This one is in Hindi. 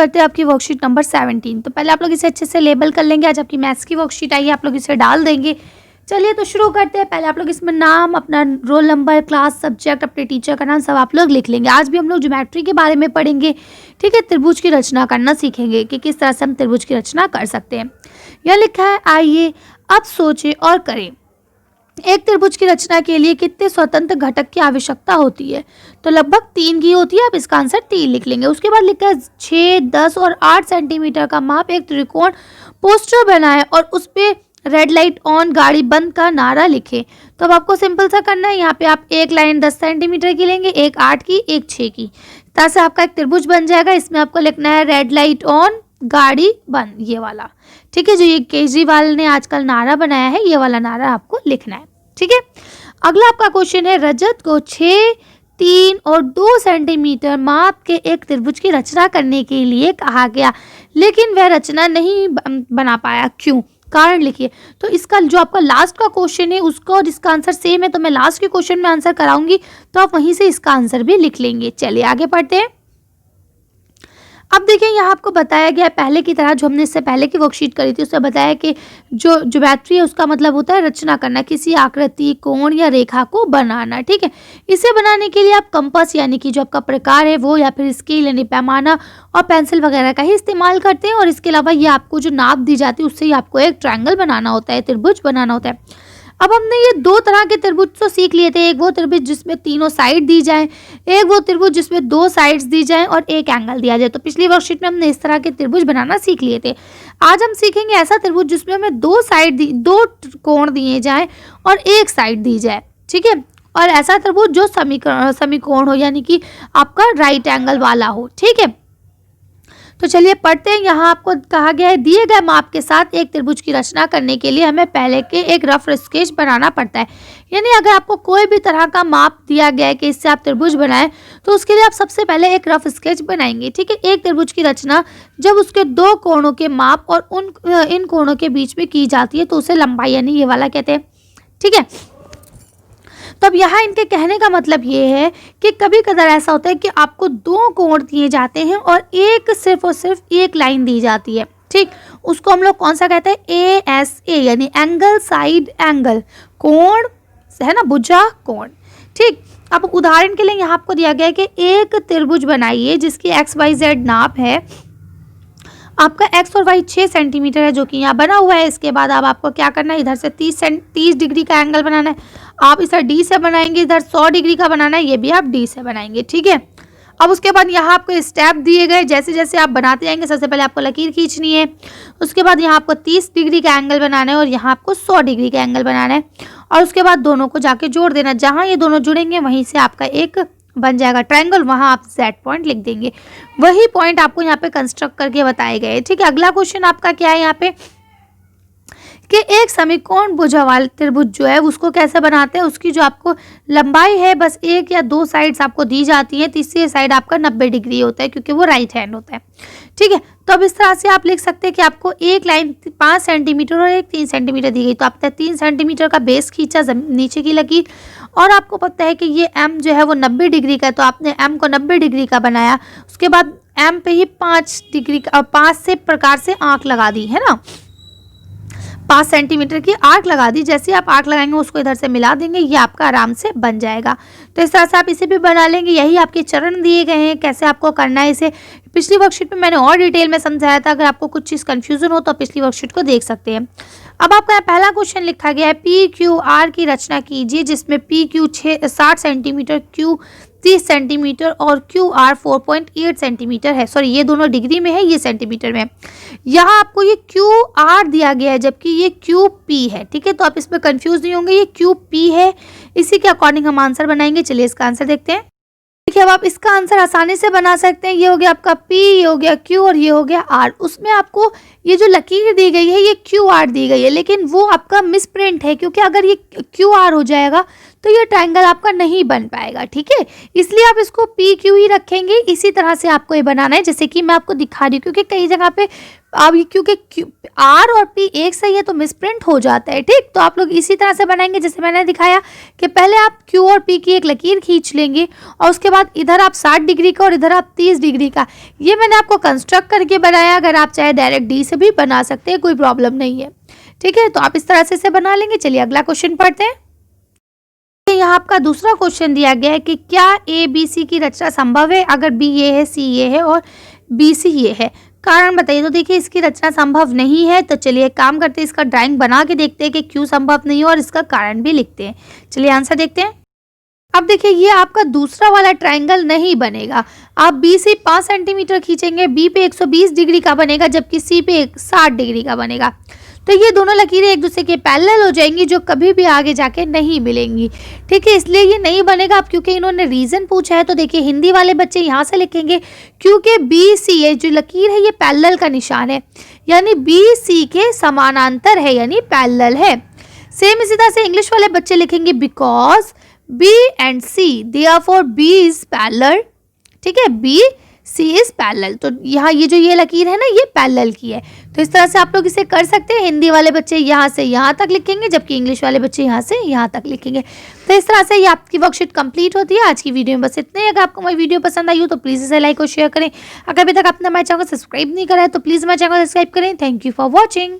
करते हैं आपकी वर्कशीट नंबर 17। तो पहले आप लोग इसे अच्छे से लेबल कर लेंगे। आज आपकी मैथ्स की वर्कशीट आई है, आप लोग इसे डाल देंगे। चलिए तो शुरू करते हैं। पहले आप लोग इसमें नाम, अपना रोल नंबर, क्लास, सब्जेक्ट, अपने टीचर का नाम सब आप लोग लिख लेंगे। आज भी हम लोग ज्योमेट्री के बारे में पढ़ेंगे, ठीक है। त्रिभुज की रचना करना सीखेंगे कि किस तरह से हम त्रिभुज की रचना कर सकते हैं। यह लिखा है, आइए अब सोचें और करें, एक त्रिभुज की रचना के लिए कितने स्वतंत्र घटक की आवश्यकता होती है। तो लगभग 3 की होती है। आप इसका आंसर 3 लिख लेंगे। उसके बाद लिखा है 6, 10 और 8 सेंटीमीटर का माप एक त्रिकोण पोस्टर बनाए और उस पे रेड लाइट ऑन गाड़ी बंद का नारा लिखे। तो अब आपको सिंपल सा करना है, यहाँ पे आप एक लाइन 10 सेंटीमीटर की लेंगे, एक 8 की, एक 6 की, तरह से आपका एक त्रिभुज बन जाएगा। इसमें आपको लिखना है रेड लाइट ऑन गाड़ी बंद, ये वाला, ठीक है। जो ये केजरीवाल ने आजकल नारा बनाया है, ये वाला नारा आपको लिखना है, ठीक है। अगला आपका क्वेश्चन है, रजत को 6, 3 और 2 सेंटीमीटर माप के एक त्रिभुज की रचना करने के लिए कहा गया, लेकिन वह रचना नहीं बना पाया, क्यों? कारण लिखिए। तो इसका जो आपका लास्ट का क्वेश्चन है उसका और इसका आंसर सेम है, तो मैं लास्ट के क्वेश्चन में आंसर कराऊंगी, तो आप वहीं से इसका आंसर भी लिख लेंगे। चलिए आगे पढ़ते हैं। अब देखिए, यहाँ आपको बताया गया है पहले की तरह, जो हमने इससे पहले की वर्कशीट करी थी उसमें बताया कि जो ज्योमेट्री है उसका मतलब होता है रचना करना, किसी आकृति, कोण या रेखा को बनाना, ठीक है। इसे बनाने के लिए आप कंपास यानी कि जो आपका प्रकार है वो, या फिर स्केल यानी पैमाना और पेंसिल वगैरह का ही इस्तेमाल करते हैं। और इसके अलावा ये आपको जो नाप दी जाती है उससे ही आपको एक ट्रायंगल बनाना होता है, त्रिभुज बनाना होता है। अब हमने ये 2 तरह के त्रिभुज तो सीख लिए थे, एक वो त्रिभुज जिसमें तीनों साइड दी जाए, एक वो त्रिभुज जिसमें 2 साइड्स दी जाए और एक एंगल दिया जाए। तो पिछली वर्कशीट में हमने इस तरह के त्रिभुज बनाना सीख लिए थे। आज हम सीखेंगे ऐसा त्रिभुज जिसमें हमें 2 कोण दिए जाए और एक साइड दी जाए, ठीक है। और ऐसा त्रिभुज जो समीकोण हो, यानी कि आपका राइट एंगल वाला हो, ठीक है। तो चलिए पढ़ते हैं। यहाँ आपको कहा गया है, दिए गए माप के साथ एक त्रिभुज की रचना करने के लिए हमें पहले के एक रफ स्केच बनाना पड़ता है। यानी अगर आपको कोई भी तरह का माप दिया गया है कि इससे आप त्रिभुज बनाएं, तो उसके लिए आप सबसे पहले एक रफ स्केच बनाएंगे, ठीक है। एक त्रिभुज की रचना जब उसके 2 कोणों के माप और इन कोणों के बीच में की जाती है तो उसे लंबाई यानी ये वाला कहते हैं, ठीक है। तब यहाँ इनके कहने का मतलब ये है कि कभी कदार ऐसा होता है कि आपको 2 कोण दिए जाते हैं और सिर्फ और सिर्फ एक लाइन दी जाती है, ठीक। उसको हम लोग कौन सा कहते हैं? ASA यानी एंगल साइड एंगल, कोण है ना, भुजा कोण, ठीक। अब उदाहरण के लिए यहाँ आपको दिया गया है कि एक त्रिभुज बनाइए जिसकी XYZ नाप है, आपका x और y 6 सेंटीमीटर है जो कि यहाँ बना हुआ है। इसके बाद अब आपको क्या करना है, इधर से 30 डिग्री का एंगल बनाना है। आप इधर D से बनाएंगे, इधर 100 डिग्री का बनाना है, ये भी आप D से बनाएंगे, ठीक है। अब उसके बाद यहाँ आपको स्टेप दिए गए, जैसे जैसे आप बनाते जाएंगे सबसे पहले आपको लकीर खींचनी है। उसके बाद यहाँ आपको 30 डिग्री का एंगल बनाना है और यहाँ आपको 100 डिग्री का एंगल बनाना है। और उसके बाद दोनों को जाके जोड़ देना, जहाँ ये दोनों जुड़ेंगे वहीं से आपका एक बन जाएगा ट्रायंगल, वहां आप Z पॉइंट लिख देंगे। वही पॉइंट आपको यहाँ पे कंस्ट्रक्ट करके बताए गए, ठीक है। अगला क्वेश्चन आपका क्या है यहाँ पे कि एक समीकोण भुजावाल त्रिभुज जो है उसको कैसे बनाते हैं। उसकी जो आपको लंबाई है बस 1 या 2 साइड्स आपको दी जाती है, तीसरी साइड आपका 90 डिग्री होता है क्योंकि वो राइट हैंड होता है, ठीक है। तो अब इस तरह से आप लिख सकते हैं कि आपको एक लाइन 5 सेंटीमीटर और एक 3 सेंटीमीटर दी गई, तो आपने 3 सेंटीमीटर का बेस खींचा नीचे की लकीर, और आपको पता है कि ये M जो है वो 90 डिग्री का है, तो आपने M को 90 डिग्री का बनाया। उसके बाद M पे ही 5 डिग्री का 5 से प्रकार से आंख लगा दी है ना, 5 सेंटीमीटर की आर्क लगा दी। जैसे आप आर्क लगाएंगे उसको इधर से मिला देंगे, ये आपका आराम से बन जाएगा। तो इस तरह से आप इसे भी बना लेंगे। यही आपके चरण दिए गए हैं कैसे आपको करना है इसे। पिछली वर्कशीट में मैंने और डिटेल में समझाया था, अगर आपको कुछ चीज़ कंफ्यूजन हो तो पिछली वर्कशीट को देख सकते हैं। अब आपका पहला क्वेश्चन लिखा गया है, PQR की रचना कीजिए जिसमें PQ 60 सेंटीमीटर, Q 30 सेंटीमीटर और QR 4.8 सेंटीमीटर है। सॉरी, ये दोनों डिग्री में है, ये सेंटीमीटर में। यहाँ आपको ये QR दिया गया है जबकि ये QP है, ठीक है। तो आप इसमें कंफ्यूज नहीं होंगे, ये QP है, इसी के अकॉर्डिंग हम आंसर बनाएंगे। चलिए इसका आंसर देखते हैं। देखिए अब आप इसका आंसर आसानी से बना सकते हैं। ये हो गया आपका P, ये हो गया Q और ये हो गया R। उसमें आपको ये जो लकीर दी गई है ये QR दी गई है, लेकिन वो आपका मिसप्रिंट है क्योंकि अगर ये QR हो जाएगा तो ये ट्राइंगल आपका नहीं बन पाएगा, ठीक है। इसलिए आप इसको पी क्यू ही रखेंगे। इसी तरह से आपको ये बनाना है, जैसे कि मैं आपको दिखा रही हूँ, क्योंकि कई जगह पे अब क्योंकि आर और पी एक सही है तो मिसप्रिंट हो जाता है, ठीक। तो आप लोग इसी तरह से बनाएंगे जैसे मैंने दिखाया कि पहले आप क्यू और पी की एक लकीर खींच लेंगे और उसके बाद इधर आप 60 डिग्री का और इधर आप 30 डिग्री का, ये मैंने आपको कंस्ट्रक्ट करके बनाया। अगर आप चाहे डायरेक्ट डी से भी बना सकते हैं, कोई प्रॉब्लम नहीं है, ठीक है। तो आप इस तरह से इसे बना लेंगे। चलिए अगला क्वेश्चन पढ़ते हैं। यहाँ आपका दूसरा क्वेश्चन दिया गया है कि क्या ए बी सी की रचना संभव है अगर बी ये है, सी ये है और बी सी ये है। कारण बताइए। तो देखिए इसकी रचना संभव नहीं है, तो चलिए एक काम करते हैं, इसका ड्राइंग बना के देखते हैं कि क्यों संभव नहीं है और इसका कारण भी लिखते हैं। चलिए आंसर देखते हैं। अब देखिए ये आपका दूसरा वाला ट्राइंगल नहीं बनेगा। आप बी से 5 सेंटीमीटर खींचेंगे, बी पे 120 डिग्री का बनेगा जबकि सी पे 60 डिग्री का बनेगा। तो ये दोनों लकीरें एक दूसरे के पैरेलल हो जाएंगी, जो कभी भी आगे जाके नहीं मिलेंगी, ठीक है। इसलिए ये नहीं बनेगा। अब क्योंकि इन्होंने रीजन पूछा है तो देखिए हिंदी वाले बच्चे यहाँ से लिखेंगे, क्योंकि बी सी ये जो लकीर है ये पैरेलल का निशान है, यानी बी सी के समानांतर है, यानी पैरेलल है। सेम इसी तरह से इंग्लिश वाले बच्चे लिखेंगे because B and C therefore B is parallel, ठीक है, बी सी इज पैरेलल। तो यहाँ ये जो ये लकीर है ना ये पैरेलल की है। तो इस तरह से आप लोग इसे कर सकते हैं। हिंदी वाले बच्चे यहाँ से यहाँ तक लिखेंगे जबकि इंग्लिश वाले बच्चे यहाँ से यहाँ तक लिखेंगे। तो इस तरह से ये आपकी वर्कशीट कंप्लीट होती है। आज की वीडियो में बस इतने ही। अगर आपको मेरी वीडियो पसंद आई हो तो प्लीज़ इसे लाइक और शेयर करें। अगर अभी तक आपने हमारे चैनल को सब्सक्राइब नहीं करा है तो प्लीज़ हमारे चैनल को सब्सक्राइब करें। Thank you for watching.